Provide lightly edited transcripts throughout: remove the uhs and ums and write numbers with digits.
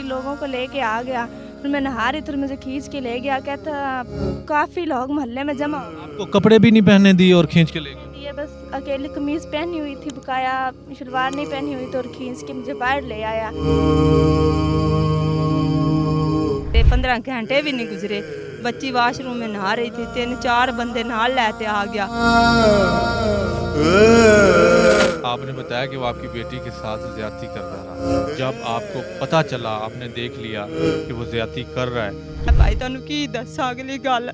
लोगों को लेके आ गया। फिर मैं नहा रही थी और मुझे खींच के ले गया, कहता काफ़ी लोग मोहल्ले में जमा हो गए। आपको कपड़े भी नहीं पहनने दिए और खींच के ले गए? ये बस अकेली कमीज़ पहनी हुई थी, बकाया शलवार नहीं पहनी हुई थी, और खींच के मुझे बाहर ले आया। 15 घंटे भी नहीं गुजरे, बच्ची वाशरूम में नहा रही थी, 3-4 बंदे नहा लेते आ गया। आपने बताया कि वो आपकी बेटी के साथ ज्यादती करता रहा। जब आपको पता चला, आपने देख लिया कि वो ज्यादती कर रहा है, भाई तुहानू की दस्सां अगली गल,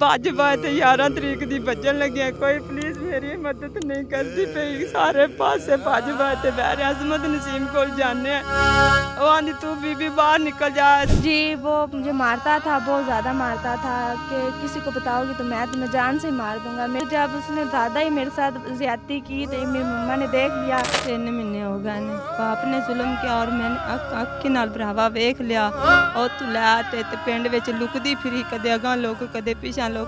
बज बज 11 तरीक दी बजन लगी, कोई पुलिस मेरी मदद नहीं करती पई, सारे पासे बज बज बह रहे। अजमत नसीम को जाने, वो आंदी तू बीबी बाहर निकल जा। जी वो मुझे मारता था, बहुत ज़्यादा मारता था कि किसी को बताओगी तो मैं तुम्हें जान से मार दूंगा। मैं जब उसने ज़्यादा ही मेरे साथ ज्यादती की तो मेरी मम्मा ने देख लिया। 3 महीने हो गए ने, बाप ने जुल्म किया और मैंने अक्की नाल भरावा वेख लिया। और तू लै ते पिंड विच लुकदी फिरी, कदे अगां लोग कदे पिछां लोग।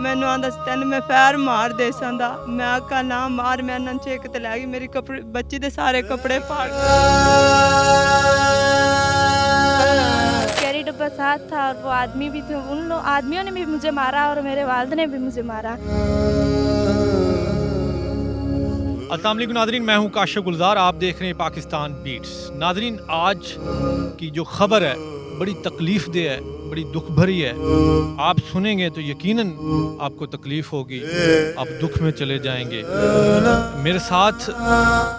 मैनू आंदा तैनू मैं पैर मार दे संदा, मैं आखा ना मार, मैं नन चेक ते लै गई, मेरी कपड़े बच्ची दे सारे कपड़े फाड़। कैरी डब्बा साथ था और वो आदमी भी थे, उन लोग आदमियों ने भी मुझे मारा और मेरे वालिद ने भी मुझे मारा। अस्सलाम वालेकुम नाज़रीन, मैं हूं काशिफ गुलजार, आप देख रहे हैं पाकिस्तान बीट्स। नाज़रीन, आज की जो खबर है बड़ी तकलीफ दे है, बड़ी दुख भरी है। आप सुनेंगे तो यकीनन आपको तकलीफ होगी, आप दुख में चले जाएंगे। मेरे साथ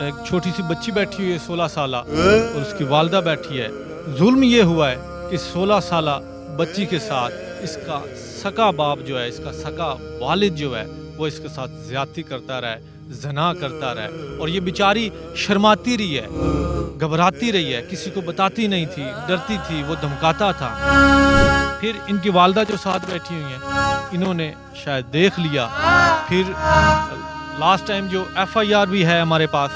एक छोटी सी बच्ची बैठी हुई है 16 साला, और उसकी वालदा बैठी है। जुल्म ये हुआ है कि 16 साला बच्ची के साथ इसका सका बाप जो है, इसका सका वालिद जो है, वो इसके साथ ज्यादती करता रहा है, जना करता रहा है। और ये बेचारी शर्माती रही है, घबराती रही है, किसी को बताती नहीं थी, डरती थी, वो धमकाता था। फिर इनकी वालदा जो साथ बैठी हुई हैं, इन्होंने शायद देख लिया। फिर लास्ट टाइम जो FIR भी है हमारे पास,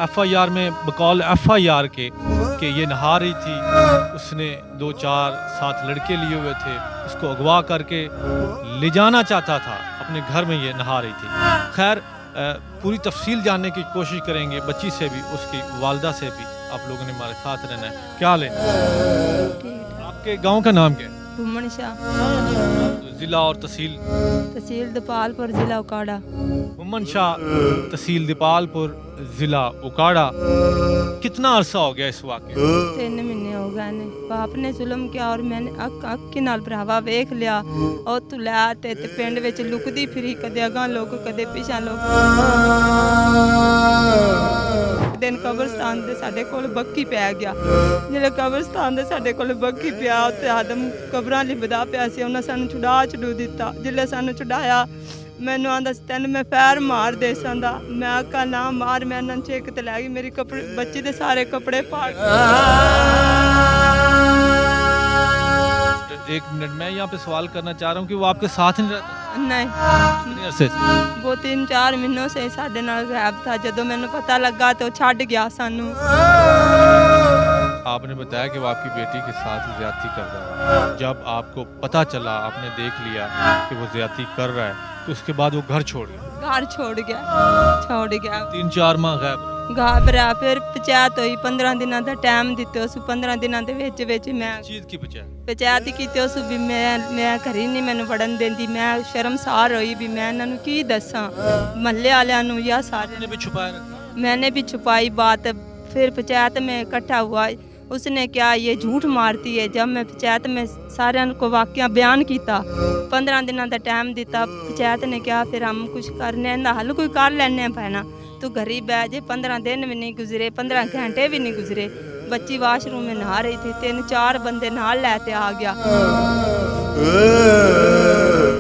FIR में बकौल FIR के कि ये नहा रही थी, उसने 2-4 साथ लड़के लिए हुए थे, इसको अगवा करके ले जाना चाहता था अपने घर में, ये नहा रही थी। खैर पूरी तफसील जानने की कोशिश करेंगे, बच्ची से भी, उसकी वालदा से भी। आप लोगों ने हमारे साथ रहना है। क्या हाल है? आपके गांव का नाम क्या है? घुमन शाह, जिला और तहसील? तहसील दपालपुर, जिला उकाड़ा। घुमन शाह, तहसील दीपालपुर, जिला उकाड़ा। कितना अरसा हो गया इस वाक़े? 3 महीने हो गए ने, बाप ने जुल्म किया और मैंने अक्की नाल भरावा वेख लिया। और तू लै ते पिंड विच लुकदी फिरी, कदे अगां लोग कदे पिछां लोग। दिन कब्रस्तान दे साडे कोल बक्की पै गया, जिहड़े कब्रस्तान दे साडे कोल बक्की पिया, उत्ते आदम कबरां लिबदा पिया सी, उन्हां सानू छुड़ा दित्ता। जिहड़े सानू छुड़ाया, मैनू आंदा तैनू मैं पैर मार दे संदा, मैं आखा ना मार, मैं नन चेक ते लै गई, मेरी कपड़े बच्ची दे सारे कपड़े फाड़। एक मिनट, मैं यहाँ पे सवाल करना चाह रहा हूँ कि वो आपके साथ नहीं रहता? नहीं, कितने अरसे से? वो 3-4 महीनों से साडे नाल गायब था। जदों मैनू पता लगा तो छड्ड गया सानू। आपने बताया कि वो आपकी बेटी के साथ ज्यादती कर रहा है। जब आपको पता चला, आपने देख लिया कि वो ज्यादती कर रहा है, तो उसके बाद वो घर छोड़ गया? घर छोड़ गया। 3-4 माह गायब? घाबरा। फिर पंचायत हुई, 15 दिनों का टाइम दिते उस, 15 दिनों के विच मैं चीज की पंचायत की उस भी मैं घर ही नहीं मैनू वड़न देंदी। मैं शर्मसार हुई भी मैं इन्हों की दसा, महल्ले वालों या सारे भी छुपाया रखा? मैंने भी छुपाई बात। फिर पंचायत में इकट्ठा हुआ, उसने क्या ये झूठ मारती है। जब मैं पंचायत में सारे को वाकया बयान किया, 15 दिनों का टाइम दिता, पंचायत ने क्या फिर हम कुछ करने का हल कोई कर लेने पैना, तो घर ही बह जे। 15 दिन भी नहीं गुजरे, 15 घंटे भी नहीं गुजरे, बच्ची वाशरूम में नहा रही थी, 3-4 बंदे नहा लेते आ गया।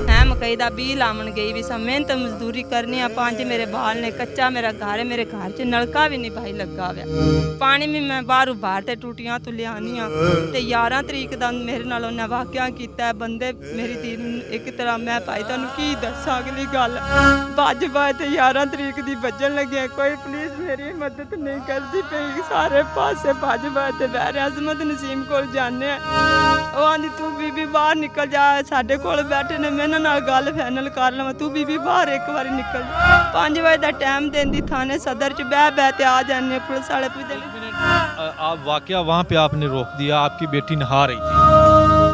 मैं मकई का बी लावन गई भी सा, मेहनत मजदूरी करनी है, 5 मेरे बाल ने, कच्चा मेरा घर है, मेरे घर च नलका भी नहीं भाई लगा हुआ, पानी भी मैं बाहरों बाहर ते टूटियां तो लियानी आ। ते 11 तरीक का मेरे नाल उन्हें वाकया किया, बंदे मेरी धी एक तरह, मैं भाई तुहानू की दस्सां अगली गल, बज बज 11 तरीक दी बजन लगी, कोई पुलिस मेरी मदद नहीं करती पई सारे पासे भज भज बैरे अजमत नसीम कोल जाने ਉਹ ਆਂਦੀ ਤੂੰ ਬੀਬੀ ਬਾਹਰ ਨਿਕਲ ਜਾ ਸਾਡੇ ਕੋਲ ਬੈਠੇ ਨੇ ਮੈਂ ਇਹਨਾਂ ਨਾਲ ਗੱਲ ਫਾਈਨਲ ਕਰ ਲਵਾਂ ਤੂੰ ਬੀਬੀ ਬਾਹਰ ਇੱਕ ਵਾਰੀ ਨਿਕਲ ਜਾ 5 ਵਜੇ ਦਾ ਟਾਈਮ ਦਿੰਦੀ ਥਾਣੇ ਸਦਰ ਚ ਬਹਿ ਤੇ आ जाने पुलिस वाले पूछते आप वाकया वहाँ पे आपने रोक दिया, आपकी बेटी नहा रही थी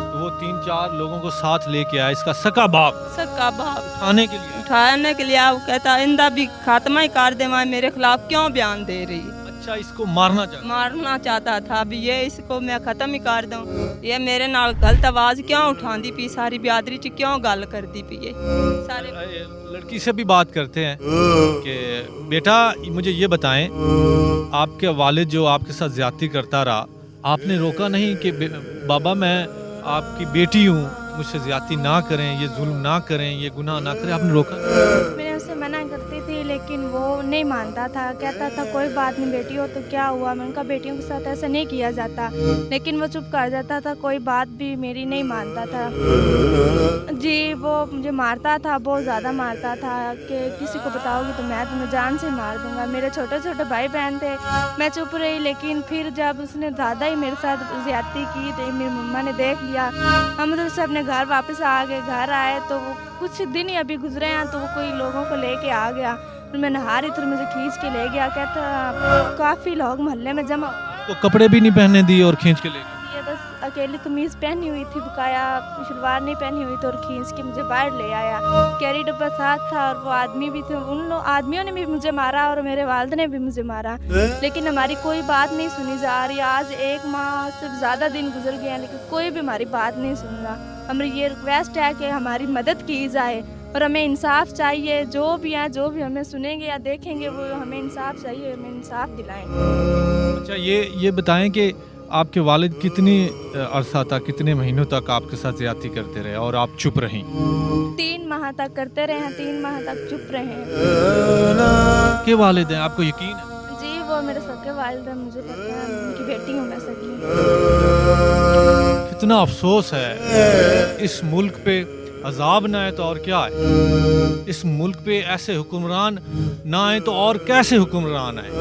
तो वो 3-4 लोगों को साथ लेके आया, इसका सका बाप सक्का बाप खाने के लिए उठाने के लिए वो कहता इंदा भी खात्मा ही कर दे मेरे खिलाफ क्यों बयान दे रही है अच्छा इसको मारना चाहता था अभी ये इसको मैं ख़त्म ही कर दूं ये मेरे नाल गलत आवाज़ क्यों उठाती पी सारी बिरादरी च क्यों गल करती पी है सारे लड़की से भी बात करते हैं कि बेटा मुझे ये बताएं आपके वालिद जो आपके साथ ज्यादती करता रहा आपने रोका नहीं कि बाबा मैं आपकी बेटी हूँ मुझसे ज्यादती ना करें ये जुल्म ना करें ये गुनाह ना करें आपने रोका मैंने उससे मना करती थी लेकिन वो नहीं मानता था कहता था कोई बात नहीं बेटी हो तो क्या हुआ मैंने कहा बेटियों के साथ ऐसा नहीं किया जाता लेकिन वो चुप कर जाता था कोई बात भी मेरी नहीं मानता था जी वो मुझे मारता था बहुत ज़्यादा मारता था कि किसी को बताओगी तो मैं तुम्हें जान से मार दूंगा मेरे छोटे छोटे भाई बहन थे मैं चुप रही लेकिन फिर जब उसने ज़्यादा ही मेरे साथ ज्यादती की तो मेरी मम्मा ने देख लिया हम तो उससे अपने घर वापस आ गए घर आए तो वो कुछ दिन ही अभी गुजरे हैं तो वो कोई लोगों को लेके आ गया मैं नहा रही थी मुझे खींच के ले गया कहता काफ़ी लोग मोहल्ले में जमा तो कपड़े भी नहीं पहनने दिए और खींच के ले गए ये बस अकेली कमीज़ पहनी हुई थी बकाया शलवार नहीं पहनी हुई थी और खींच के मुझे बाहर ले आया कैरी डब्बा साथ था और वो आदमी भी थे उन लोग आदमियों ने भी मुझे मारा और मेरे वालिद ने भी मुझे मारा लेकिन हमारी कोई बात नहीं सुनी जा रही आज 1 माह से ज़्यादा दिन गुजर गए हैं लेकिन कोई भी हमारी बात नहीं सुन रहा हमारी ये रिक्वेस्ट है कि हमारी मदद की जाए और हमें इंसाफ चाहिए जो भी हैं जो भी हमें सुनेंगे या देखेंगे वो हमें इंसाफ चाहिए हमें इंसाफ दिलाएं अच्छा ये बताएं कि आपके वालिद कितनी अरसा तक कितने महीनों तक आपके साथ ज्यादती करते रहे और आप चुप रहीं 3 माह तक करते रहे हैं 3 माह तक चुप रहे हैं के वालिद हैं आपको यकीन है जी वो मेरे सगे वालिद हैं मुझे पता है उनकी बेटी हूँ मैं सगी कितना अफसोस है इस मुल्क पे अजाब ना आए तो और क्या है इस मुल्क पे ऐसे हुक्मरान ना आए तो और कैसे हुक्मरान आए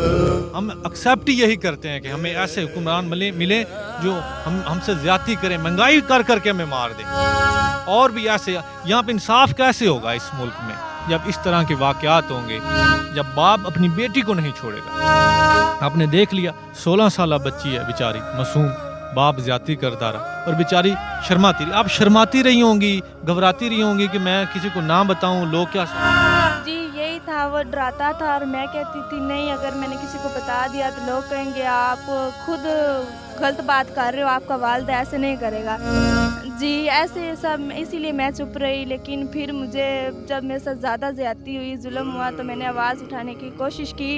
हम एक्सेप्ट ही यही करते हैं कि हमें ऐसे हुक्मरान मिले जो हमसे ज्यादती करें महंगाई कर करके हमें मार दें और भी ऐसे यहाँ पे इंसाफ कैसे होगा इस मुल्क में जब इस तरह के वाक़यात होंगे जब बाप अपनी बेटी को नहीं छोड़ेगा आपने देख लिया 16 साल बच्ची है बेचारी मासूम बाप ज्यादती करता रहा और बेचारी शर्माती रही आप शर्माती रही होंगी घबराती रही होंगी कि मैं किसी को ना बताऊं लोग क्या जी यही था वो डराता था और मैं कहती थी नहीं अगर मैंने किसी को बता दिया तो लोग कहेंगे आप खुद गलत बात कर रहे हो आपका वालिद ऐसे नहीं करेगा जी ऐसे सब इसीलिए मैं चुप रही लेकिन फिर मुझे जब मेरे साथ ज़्यादा ज़्यादती हुई जुल्म हुआ तो मैंने आवाज़ उठाने की कोशिश की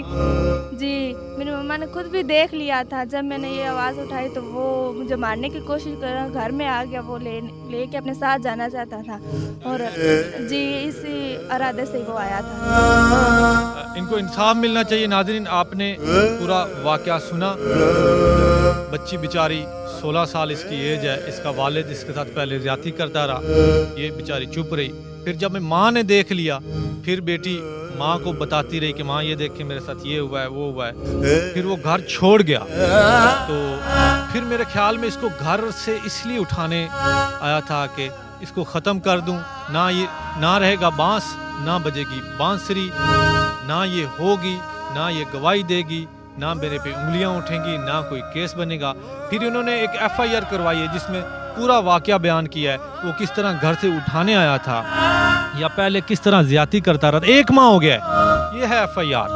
जी मेरी मम्मा ने खुद भी देख लिया था जब मैंने ये आवाज़ उठाई तो वो मुझे मारने की कोशिश कर घर में आ गया वो लेके अपने साथ जाना चाहता था और जी इसी इरादे से वो आया था इनको इंसाफ मिलना चाहिए नाज़रीन आपने पूरा वाक़या सुना बच्ची बेचारी 16 साल इसकी एज है इसका वालिद इसके साथ पहले ज्यादती करता रहा ये बेचारी चुप रही फिर जब माँ ने देख लिया फिर बेटी माँ को बताती रही कि माँ ये देख के मेरे साथ ये हुआ है वो हुआ है फिर वो घर छोड़ गया तो फिर मेरे ख्याल में इसको घर से इसलिए उठाने आया था कि इसको ख़त्म कर दूं ना रहेगा बांस ना बजेगी बांसुरी ना ये होगी ना ये गवाही देगी ना मेरे पे उंगलियां उठेंगी ना कोई केस बनेगा फिर इन्होंने एक FIR करवाई है जिसमें पूरा वाकया बयान किया है वो किस तरह घर से उठाने आया था या पहले किस तरह ज्यादती करता रहा था 1 माह हो गया है ये है FIR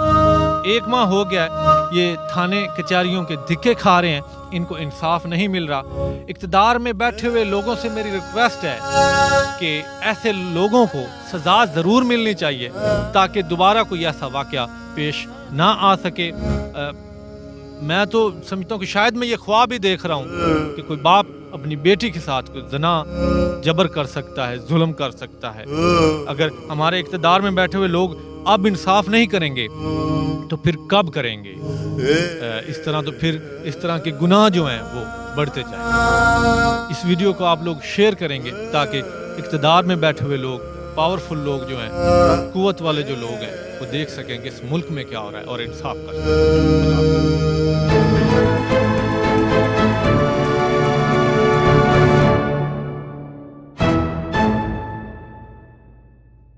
1 माह हो गया है ये थाने कचहरियों के धिक्के खा रहे हैं इनको इंसाफ नहीं मिल रहा इक़्तिदार में बैठे हुए लोगों से मेरी रिक्वेस्ट है कि ऐसे लोगों को सज़ा ज़रूर मिलनी चाहिए ताकि दोबारा कोई ऐसा वाकया पेश ना आ सके मैं तो समझता हूँ कि शायद मैं ये ख्वाब ही देख रहा हूँ कि कोई बाप अपनी बेटी के साथ कोई जना जबर कर सकता है जुल्म कर सकता है अगर हमारे इक़्तिदार में बैठे हुए लोग अब इंसाफ नहीं करेंगे तो फिर कब करेंगे इस तरह तो फिर इस तरह के गुनाह जो हैं वो बढ़ते जाएं इस वीडियो को आप लोग शेयर करेंगे ताकि इक़्तिदार में बैठे हुए लोग पावरफुल लोग जो हैं, कुव्वत वाले जो लोग हैं, वो देख सकें कि इस मुल्क में क्या हो रहा है और इंसाफ कर सकें।